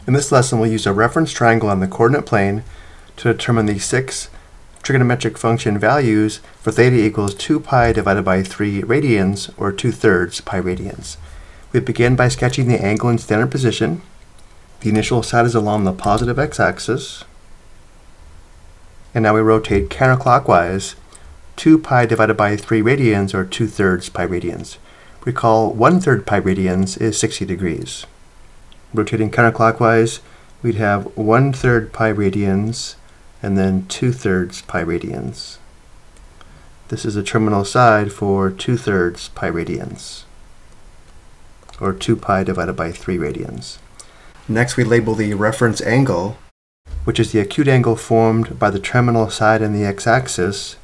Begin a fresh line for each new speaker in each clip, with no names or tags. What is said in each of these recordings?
In this lesson, we'll use a reference triangle on the coordinate plane to determine the 6 trigonometric function values for theta equals 2 pi divided by 3 radians, or 2/3 pi radians. We begin by sketching the angle in standard position. The initial side is along the positive x-axis. And now we rotate counterclockwise 2 pi divided by 3 radians, or 2/3 pi radians. Recall 1/3 pi radians is 60 degrees. Rotating counterclockwise, we'd have 1/3 pi radians and then 2/3 pi radians. This is the terminal side for 2/3 pi radians, or 2 pi divided by 3 radians. Next, we label the reference angle, which is the acute angle formed by the terminal side and the x-axis,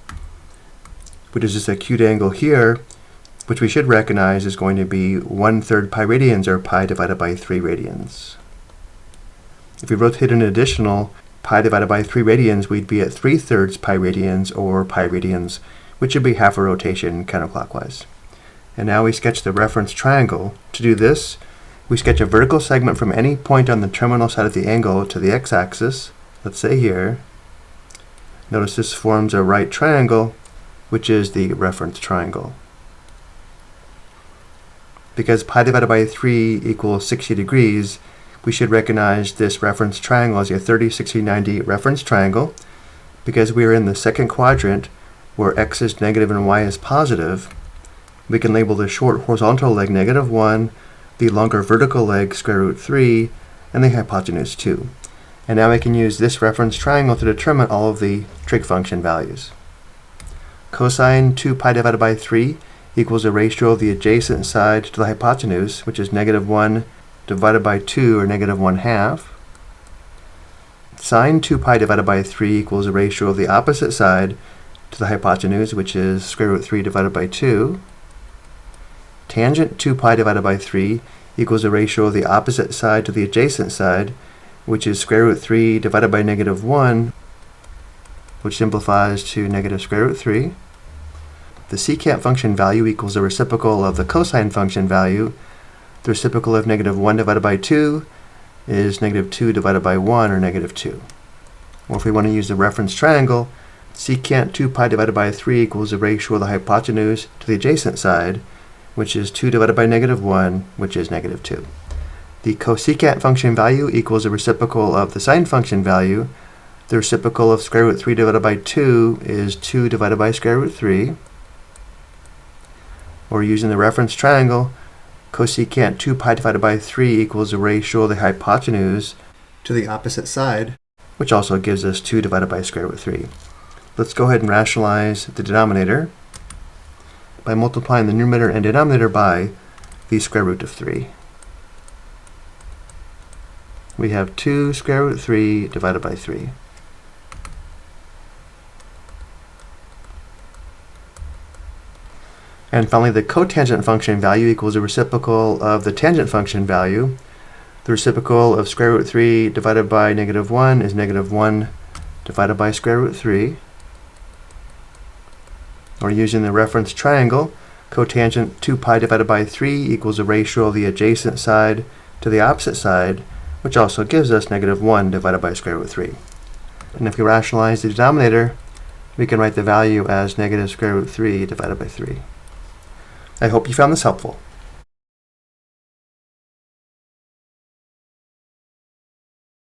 which is this acute angle here, which we should recognize is going to be 1/3 pi radians, or pi divided by 3 radians. If we rotate an additional pi divided by 3 radians, we'd be at 3/3 pi radians, or pi radians, which would be half a rotation counterclockwise. And now we sketch the reference triangle. To do this, we sketch a vertical segment from any point on the terminal side of the angle to the x-axis, let's say here. Notice this forms a right triangle, which is the reference triangle. Because pi divided by 3 equals 60 degrees, we should recognize this reference triangle as a 30, 60, 90 reference triangle. Because we are in the second quadrant, where x is negative and y is positive, we can label the short horizontal leg -1, the longer vertical leg √3, and the hypotenuse 2. And now we can use this reference triangle to determine all of the trig function values. Cosine 2 pi divided by 3 equals a ratio of the adjacent side to the hypotenuse, which is -1 divided by 2, or -1/2. Sine 2 pi divided by 3 equals a ratio of the opposite side to the hypotenuse, which is √3 divided by 2. Tangent 2 pi divided by 3 equals a ratio of the opposite side to the adjacent side, which is √3 divided by -1, which simplifies to -√3. The secant function value equals the reciprocal of the cosine function value. The reciprocal of -1 divided by 2 is -2 divided by 1, or -2. Or if we want to use the reference triangle, secant 2 pi divided by 3 equals the ratio of the hypotenuse to the adjacent side, which is 2 divided by -1, which is -2. The cosecant function value equals the reciprocal of the sine function value. The reciprocal of √3 divided by 2 is 2 divided by √3. Or using the reference triangle, cosecant 2 pi divided by 3 equals the ratio of the hypotenuse to the opposite side, which also gives us 2 divided by √3. Let's go ahead and rationalize the denominator by multiplying the numerator and denominator by the square root of 3. We have 2 √3 divided by 3. And finally, the cotangent function value equals the reciprocal of the tangent function value. The reciprocal of √3 divided by -1 is -1 divided by √3. Or using the reference triangle, cotangent 2 pi divided by 3 equals the ratio of the adjacent side to the opposite side, which also gives us -1 divided by √3. And if we rationalize the denominator, we can write the value as -√3 divided by 3. I hope you found this helpful.